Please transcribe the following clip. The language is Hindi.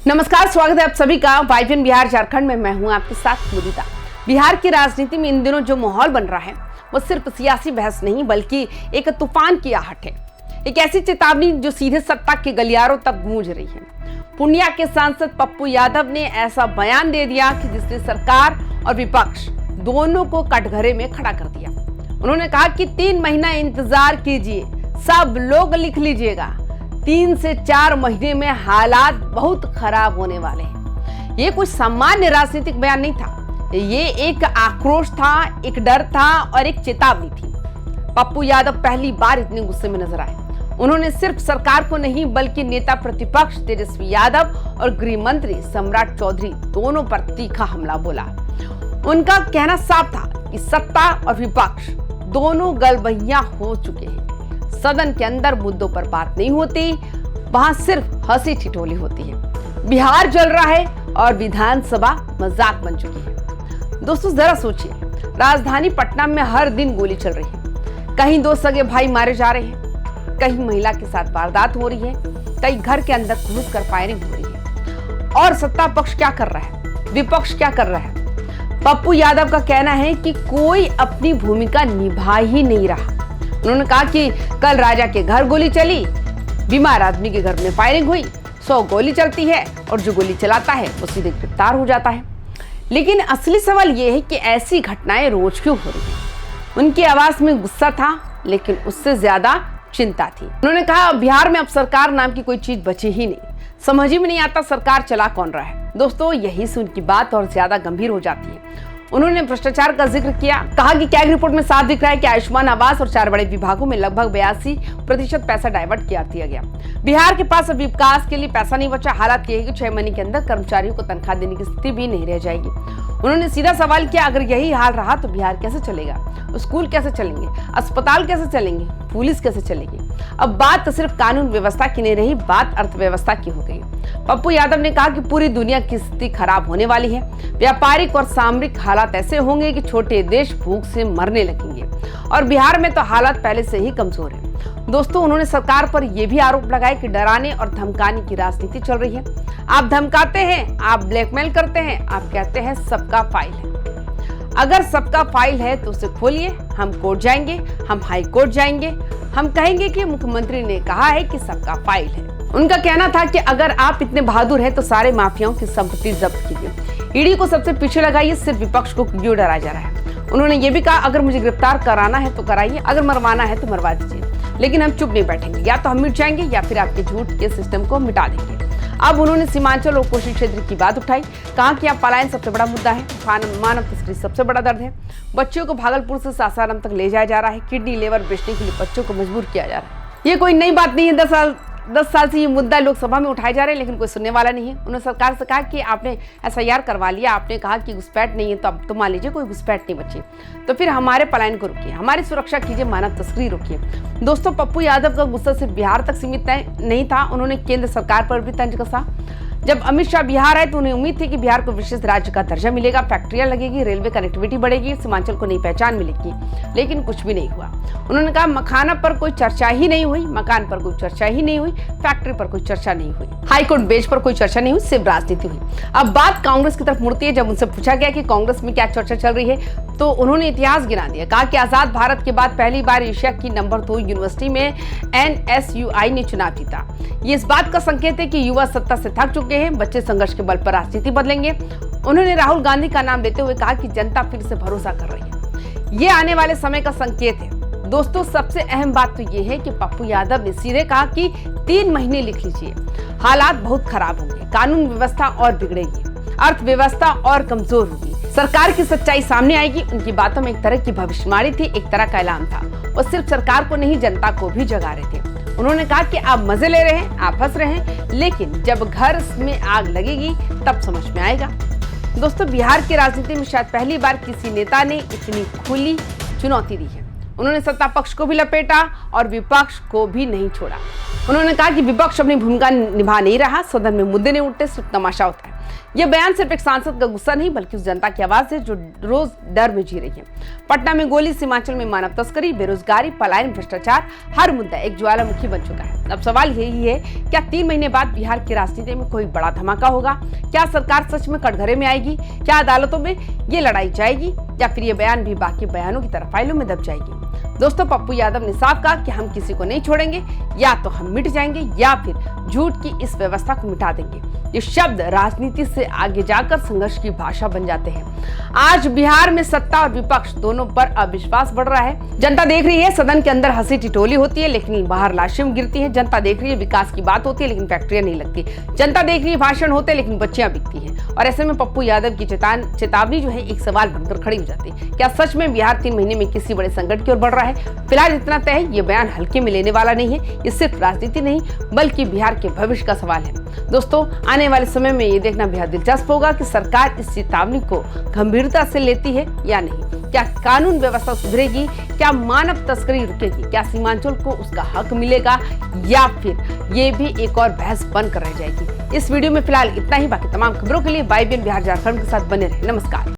नमस्कार, स्वागत है आप सभी का वाइब्रेंट बिहार झारखंड में। मैं हूं आपके साथ मुदिता। बिहार की राजनीति में इन दिनों जो माहौल बन रहा है वो सिर्फ सियासी बहस नहीं बल्कि एक तूफान की आहट है। एक ऐसी चेतावनी जो सीधे सत्ता के गलियारों तक गूंज रही है। पूर्णिया के सांसद पप्पू यादव ने ऐसा बयान दे दिया कि जिसने सरकार और विपक्ष दोनों को कटघरे में खड़ा कर दिया। उन्होंने कहा कि 3 महीना इंतजार कीजिए, सब लोग लिख लीजिएगा, 3 से 4 महीने में हालात बहुत खराब होने वाले हैं। ये कुछ सामान्य राजनीतिक बयान नहीं था, ये एक आक्रोश था, एक डर था और एक चेतावनी थी। पप्पू यादव पहली बार इतने गुस्से में नजर आए। उन्होंने सिर्फ सरकार को नहीं बल्कि नेता प्रतिपक्ष तेजस्वी यादव और गृह मंत्री सम्राट चौधरी दोनों पर तीखा हमला बोला। उनका कहना साफ था कि सत्ता और विपक्ष दोनों गलबहियां हो चुके हैं। सदन के अंदर मुद्दों पर बात नहीं होती, वहां सिर्फ हंसी ठिठोली होती है। बिहार जल रहा है और विधानसभा मजाक बन चुकी है। दोस्तों जरा सोचिए, राजधानी पटना में हर दिन गोली चल रही है। कहीं 2 सगे भाई मारे जा रहे हैं, कहीं महिला के साथ वारदात हो रही है, कहीं घर के अंदर घुस कर फायरिंग हो रही है। और सत्ता पक्ष क्या कर रहा है, विपक्ष क्या कर रहा है? पप्पू यादव का कहना है कि कोई अपनी भूमिका निभा ही नहीं रहा। उन्होंने कहा कि कल राजा के घर गोली चली, बीमार आदमी के घर में फायरिंग हुई, 100 गोली चलती है और जो गोली चलाता है वो सीधे गिरफ्तार हो जाता है। लेकिन असली सवाल ये है कि ऐसी घटनाएं रोज क्यों हो रही हैं? उनकी आवाज में गुस्सा था, लेकिन उससे ज्यादा चिंता थी। उन्होंने कहा बिहार में अब सरकार नाम की कोई चीज बची ही नहीं, समझ ही में नहीं आता सरकार चला कौन रहा है। दोस्तों यही से उनकी बात और ज्यादा गंभीर हो जाती है। उन्होंने भ्रष्टाचार का जिक्र किया, कहा कि कैग रिपोर्ट में साफ दिख रहा है कि आयुष्मान आवास और 4 बड़े विभागों में लगभग 82% पैसा डाइवर्ट किया गया। बिहार के पास अब विकास के लिए पैसा नहीं बचा। हालात ये है कि 6 महीने के अंदर कर्मचारियों को तनख्वाह देने की स्थिति भी नहीं रह जाएगी। उन्होंने सीधा सवाल किया, अगर यही हाल रहा तो बिहार कैसे चलेगा? स्कूल कैसे चलेंगे? अस्पताल कैसे चलेंगे? पुलिस कैसे चलेगी? अब बात तो सिर्फ कानून व्यवस्था की नहीं रही, बात अर्थव्यवस्था की हो गई। पप्पू यादव ने कहा कि पूरी दुनिया की स्थिति खराब होने वाली है। व्यापारिक और सामरिक हालात ऐसे होंगे कि छोटे देश भूख से मरने लगेंगे और बिहार में तो हालात पहले से ही कमजोर है। दोस्तों उन्होंने सरकार पर यह भी आरोप लगाया कि डराने और धमकाने की राजनीति चल रही है। आप धमकाते हैं, आप ब्लैकमेल करते हैं, आप कहते हैं सबका फाइल है। अगर सबका फाइल है तो उसे खोलिए, हम कोर्ट जाएंगे, हम हाई कोर्ट जाएंगे, हम कहेंगे कि मुख्यमंत्री ने कहा है कि सबका फाइल है। उनका कहना था कि अगर आप इतने बहादुर हैं तो सारे माफियाओं की संपत्ति जब्त कीजिए, ईडी को सबसे पीछे लगाइए, सिर्फ विपक्ष को क्यों डराया जा रहा है। उन्होंने ये भी कहा अगर मुझे गिरफ्तार कराना है तो कराइए, अगर मरवाना है तो मरवा दीजिए, लेकिन हम चुप नहीं बैठेंगे। या तो हम मिट जाएंगे या फिर आपके झूठ के सिस्टम को मिटा देंगे। अब उन्होंने सीमांचल और कोशी क्षेत्र की बात उठाई, कहा कि अब पलायन सबसे बड़ा मुद्दा है, मानव तस्करी सबसे बड़ा दर्द है। बच्चों को भागलपुर से सासाराम तक ले जाया जा रहा है, किडनी लेवर बेचने के लिए बच्चों को मजबूर किया जा रहा है। ये कोई नई बात नहीं है, 10 साल से ये मुद्दा लोकसभा में उठाए जा रहे हैं, लेकिन कोई सुनने वाला नहीं है। उन्होंने सरकार से कहा कि आपने SIR करवा लिया, आपने कहा कि घुसपैठ नहीं है, तो अब तो मान लीजिए कोई घुसपैठ नहीं बची, तो फिर हमारे पलायन को रोकिए, हमारी सुरक्षा कीजिए, मानव तस्करी रोकिए। दोस्तों पप्पू यादव का गुस्सा सिर्फ बिहार तक सीमित नहीं था, उन्होंने केंद्र सरकार पर भी तंज कसा। जब अमित शाह बिहार आए तो उन्हें उम्मीद थी कि बिहार को विशेष राज्य का दर्जा मिलेगा, फैक्ट्रियां लगेगी, रेलवे कनेक्टिविटी बढ़ेगी, सीमांचल को नई पहचान मिलेगी, लेकिन कुछ भी नहीं हुआ। उन्होंने कहा मखाना पर कोई चर्चा ही नहीं हुई, मकान पर कोई चर्चा ही नहीं हुई, फैक्ट्री पर कोई चर्चा नहीं हुई, हाईकोर्ट बेंच पर कोई चर्चा नहीं हुई, सिर्फ राजनीति हुई। अब बात कांग्रेस की तरफ मुड़ती है। जब उनसे पूछा गया कि कांग्रेस में क्या चर्चा चल रही है तो उन्होंने इतिहास गिना दिया, कहा कि आजाद भारत के बाद पहली बार एशिया की नंबर 2 यूनिवर्सिटी में NSUI ने चुनाव जीता। ये इस बात का संकेत है कि युवा सत्ता से थक चुके हैं, बच्चे संघर्ष के बल पर राजनीति बदलेंगे। उन्होंने राहुल गांधी का नाम लेते हुए कहा कि जनता फिर से भरोसा कर रही है, ये आने वाले समय का संकेत है। दोस्तों सबसे अहम बात तो ये है कि पप्पू यादव ने सीधे कहा कि 3 महीने लिख लीजिए, हालात बहुत खराब होंगे, कानून व्यवस्था और बिगड़ेगी, अर्थव्यवस्था और कमजोर होगी, सरकार की सच्चाई सामने आएगी। उनकी बातों में एक तरह की भविष्यवाणी थी, एक तरह का ऐलान था। वो सिर्फ सरकार को नहीं जनता को भी जगा रहे थे। उन्होंने कहा कि आप मजे ले रहे हैं, आप हंस रहे हैं, लेकिन जब घर में आग लगेगी तब समझ में आएगा। दोस्तों बिहार की राजनीति में शायद पहली बार किसी नेता ने इतनी खुली चुनौती दी है। उन्होंने सत्ता पक्ष को भी लपेटा और विपक्ष को भी नहीं छोड़ा। उन्होंने कहा कि विपक्ष अपनी भूमिका निभा नहीं रहा, सदन में मुद्दे नहीं उठते, सिर्फ तमाशा होता है। यह बयान सिर्फ एक सांसद का गुस्सा नहीं बल्कि उस जनता की आवाज है जो रोज डर में जी रही है। पटना में गोली, सीमांचल में मानव तस्करी, बेरोजगारी, पलायन, भ्रष्टाचार, हर मुद्दा एक ज्वालामुखी बन चुका है। अब सवाल यही है, क्या 3 महीने बाद बिहार की राजनीति में कोई बड़ा धमाका होगा? क्या सरकार सच में कटघरे में आएगी? क्या अदालतों में ये लड़ाई जाएगी या फिर ये बयान भी बाकी बयानों की तरह फाइलों में दब जाएगी? दोस्तों, पप्पू यादव ने साफ कहा कि हम किसी को नहीं छोड़ेंगे, या तो हम मिट जाएंगे या फिर झूठ की इस व्यवस्था को मिटा देंगे। ये शब्द राजनीति से आगे जाकर संघर्ष की भाषा बन जाते हैं। आज बिहार में सत्ता और विपक्ष दोनों पर अविश्वास बढ़ रहा है। जनता देख रही है सदन के अंदर हंसी टिटोली होती है लेकिन बाहर लाशें गिरती है। जनता देख रही है विकास की बात होती है लेकिन फैक्ट्रियां नहीं लगती। जनता देख रही है भाषण होते हैं लेकिन बच्चियां बिकती हैं। और ऐसे में पप्पू यादव की चेतावनी जो है एक सवाल बनकर खड़ी हो जाती है। क्या सच में बिहार 3 महीने में किसी बड़े संकट की ओर बढ़ रहा है? फिलहाल इतना तय है, ये बयान हल्के में लेने वाला नहीं है। ये सिर्फ राजनीति नहीं बल्कि बिहार के भविष्य का सवाल है। दोस्तों, आने वाले समय में ये देखना बेहद दिलचस्प होगा कि सरकार इस चेतावनी को गंभीरता से लेती है या नहीं। क्या कानून व्यवस्था सुधरेगी? क्या मानव तस्करी रुकेगी? क्या सीमांचल को उसका हक मिलेगा या फिर ये भी एक और बहस बनकर रह जाएगी? इस वीडियो में फिलहाल इतना ही। बाकी तमाम खबरों के लिए YBN बिहार झारखंड के साथ बने रहे। नमस्कार।